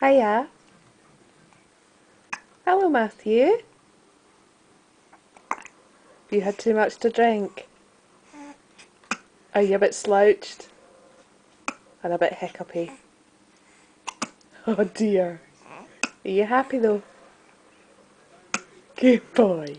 Hiya. Hello, Matthew. Have you had too much to drink? Are you a bit slouched? And a bit hiccupy? Oh dear. Are you happy though? Good boy.